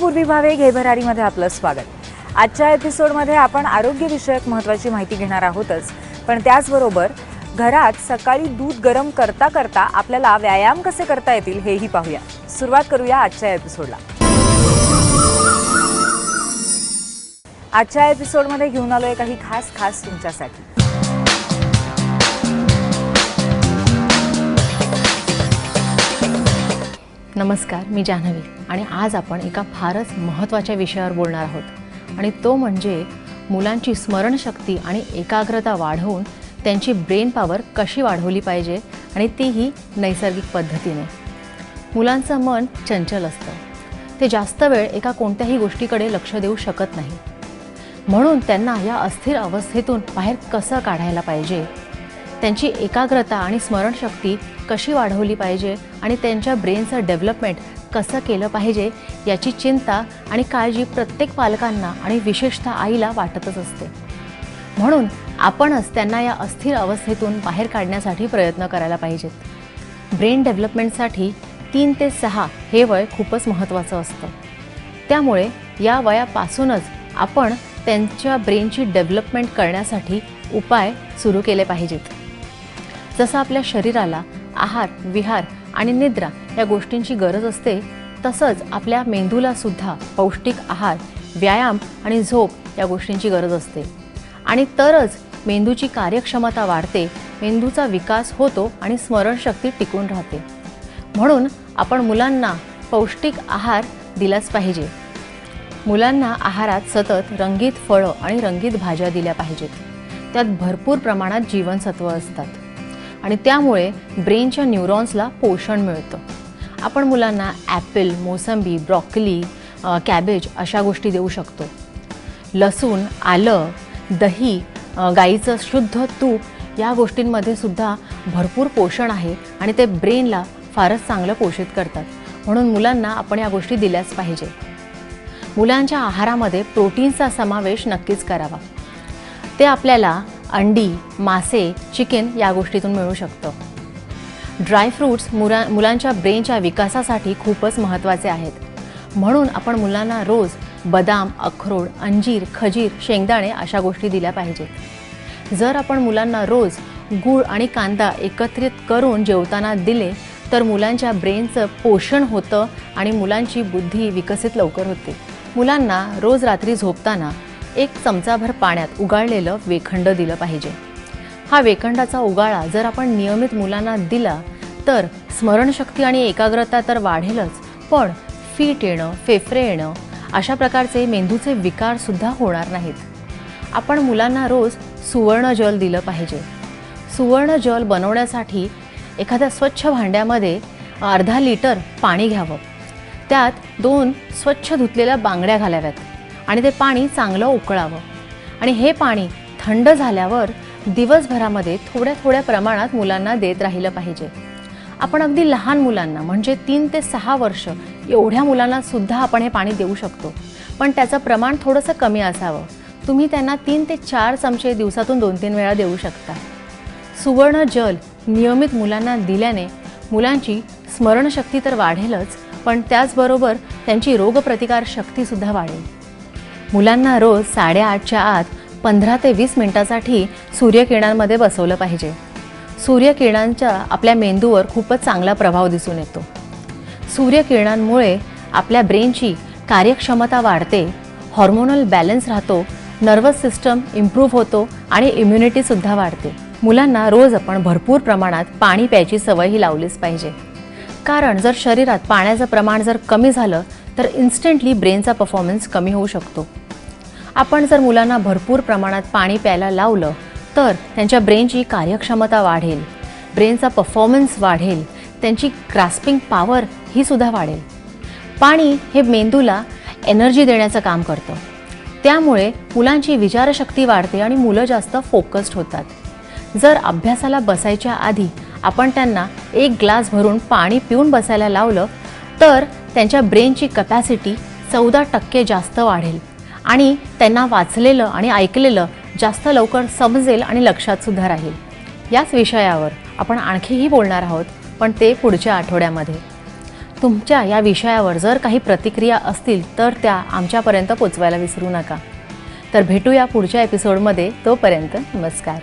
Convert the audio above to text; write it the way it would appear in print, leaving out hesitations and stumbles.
पूर्वी भावे घे भरारीमध्ये आपलं स्वागत। आजच्या एपिसोडमध्ये आपण आरोग्यविषयक महत्त्वाची माहिती घेणार आहोतच, पण त्याचबरोबर घरात सकाळी दूध गरम करता करता आपल्याला व्यायाम कसे करता येतील हेही पाहूया। सुरुवात करूया आजच्या एपिसोडला। आजच्या एपिसोडमध्ये घेऊन आलोय काही खास तुमच्यासाठी। नमस्कार, मी जान्हवी आणि आज आपण एका फारच महत्त्वाच्या विषयावर बोलणार आहोत आणि तो म्हणजे मुलांची स्मरणशक्ती आणि एकाग्रता वाढवून त्यांची ब्रेन पॉवर कशी वाढवली पाहिजे आणि तीही नैसर्गिक पद्धतीने। मुलांचं मन चंचल असतं, ते जास्त वेळ एका कोणत्याही गोष्टीकडे लक्ष देऊ शकत नाही, म्हणून त्यांना या अस्थिर अवस्थेतून बाहेर कसं काढायला पाहिजे, त्यांची एकाग्रता आणि स्मरणशक्ती कशी वाढवली पाहिजे आणि त्यांच्या ब्रेनचं डेव्हलपमेंट कसं केलं पाहिजे याची चिंता आणि काळजी प्रत्येक पालकांना आणि विशेषतः आईला वाटतच असते। म्हणून आपणच त्यांना या अस्थिर अवस्थेतून बाहेर काढण्यासाठी प्रयत्न करायला पाहिजेत। ब्रेन डेव्हलपमेंटसाठी 3 ते 6 हे वय खूपच महत्त्वाचं असतं, त्यामुळे या वयापासूनच आपण त्यांच्या ब्रेनची डेव्हलपमेंट करण्यासाठी उपाय सुरू केले पाहिजेत। जसं आपल्या शरीराला आहार, विहार आणि निद्रा या गोष्टींची गरज असते, तसंच आपल्या मेंदूला सुद्धा पौष्टिक आहार, व्यायाम आणि झोप या गोष्टींची गरज असते आणि तरच मेंदूची कार्यक्षमता वाढते, मेंदूचा विकास होतो आणि स्मरणशक्ती टिकून राहते। म्हणून आपण मुलांना पौष्टिक आहार दिलाच पाहिजे। मुलांना आहारात सतत रंगीत फळं आणि रंगीत भाज्या दिल्या पाहिजेत। त्यात भरपूर प्रमाणात जीवनसत्व असतात आणि त्यामुळे ब्रेनच्या न्यूरॉन्सला पोषण मिळतं। आपण मुलांना ॲपल, मोसंबी, ब्रॉकली, कॅबेज अशा गोष्टी देऊ शकतो। लसूण, आलं, दही, गाईचं शुद्ध तूप या गोष्टींमध्ये सुद्धा भरपूर पोषण आहे आणि ते ब्रेनला फारच चांगलं पोषित करतात, म्हणून मुलांना आपण या गोष्टी दिल्याच पाहिजे। मुलांच्या आहारामध्ये प्रोटीन्सचा समावेश नक्कीच करावा। ते आपल्याला अंडी, मासे, चिकन या गोष्टीतून मिळू शकतं। ड्रायफ्रूट्स मुलांच्या ब्रेनच्या विकासासाठी खूपच महत्त्वाचे आहेत, म्हणून आपण मुलांना रोज बदाम, अक्रोड, अंजीर, खजीर, शेंगदाणे अशा गोष्टी दिल्या पाहिजेत। जर आपण मुलांना रोज गूळ आणि कांदा एकत्रित करून जेवताना दिले तर मुलांच्या ब्रेनचं पोषण होतं आणि मुलांची बुद्धी विकसित लवकर होते। मुलांना रोज रात्री झोपताना 1 चमचाभर पाण्यात उगाळलेलं वेखंड दिलं पाहिजे। हा वेखंडाचा उगाळा जर आपण नियमित मुलांना दिला तर स्मरणशक्ती आणि एकाग्रता तर वाढेलच, पण फीट येणं, फेफरे येणं अशा प्रकारचे मेंदूचे विकारसुद्धा होणार नाहीत। आपण मुलांना रोज सुवर्ण जल दिलं पाहिजे। सुवर्ण जल बनवण्यासाठी एखाद्या स्वच्छ भांड्यामध्ये अर्धा लिटर पाणी घ्यावं, त्यात 2 स्वच्छ धुतलेल्या बांगड्या घालाव्यात आणि ते पाणी चांगलं उकळावं आणि हे पाणी थंड झाल्यावर दिवसभरामध्ये थोड्या प्रमाणात मुलांना देत राहिलं पाहिजे। आपण अगदी लहान मुलांना म्हणजे 3 ते 6 वर्ष एवढ्या मुलांना सुद्धा आपण हे पाणी देऊ शकतो, पण त्याचं प्रमाण थोडंसं कमी असावं। तुम्ही त्यांना 3 ते 4 चमचे दिवसातून 2-3 वेळा देऊ शकता। सुवर्ण जल नियमित मुलांना दिल्याने मुलांची स्मरणशक्ती तर वाढेलच, पण त्याचबरोबर त्यांची रोगप्रतिकार शक्तीसुद्धा वाढेल। मुलांना रोज 8:30च्या आत 15 ते 20 मिनिटासाठी सूर्यकिरणांमध्ये बसवलं पाहिजे। सूर्यकिरणांचा आपल्या मेंदूवर खूपच चांगला प्रभाव दिसून येतो। सूर्यकिरणांमुळे आपल्या ब्रेनची कार्यक्षमता वाढते, हॉर्मोनल बॅलन्स राहतो, नर्वस सिस्टम इम्प्रूव्ह होतो आणि इम्युनिटीसुद्धा वाढते। मुलांना रोज आपण भरपूर प्रमाणात पाणी प्यायची सवयही लावलीच पाहिजे, कारण जर शरीरात पाण्याचं प्रमाण जर कमी झालं तर इन्स्टंटली ब्रेनचा परफॉर्मन्स कमी होऊ शकतो। आपण जर मुलांना भरपूर प्रमाणात पाणी प्यायला लावलं तर त्यांच्या ब्रेनची कार्यक्षमता वाढेल, ब्रेनचा परफॉर्मन्स वाढेल, त्यांची ग्रास्पिंग पॉवर ही सुद्धा वाढेल। पाणी हे मेंदूला एनर्जी देण्याचं काम करतं, त्यामुळे मुलांची विचारशक्ती वाढते आणि मुलं जास्त फोकस्ड होतात। जर अभ्यासाला बसायच्या आधी आपण त्यांना 1 ग्लास भरून पाणी पिऊन बसायला लावलं तर त्यांच्या ब्रेनची कॅपॅसिटी 14% जास्त वाढेल आणि त्यांना वाचलेलं आणि ऐकलेलं जास्त लवकर समजेल आणि लक्षात सुद्धा राहील। याच विषयावर आपण आणखीही बोलणार आहोत, पण ते पुढच्या आठवड्यामध्ये। तुमच्या या विषयावर जर काही प्रतिक्रिया असतील तर त्या आमच्यापर्यंत पोचवायला विसरू नका. तर भेटूया पुढच्या एपिसोडमध्ये. तोपर्यंत नमस्कार.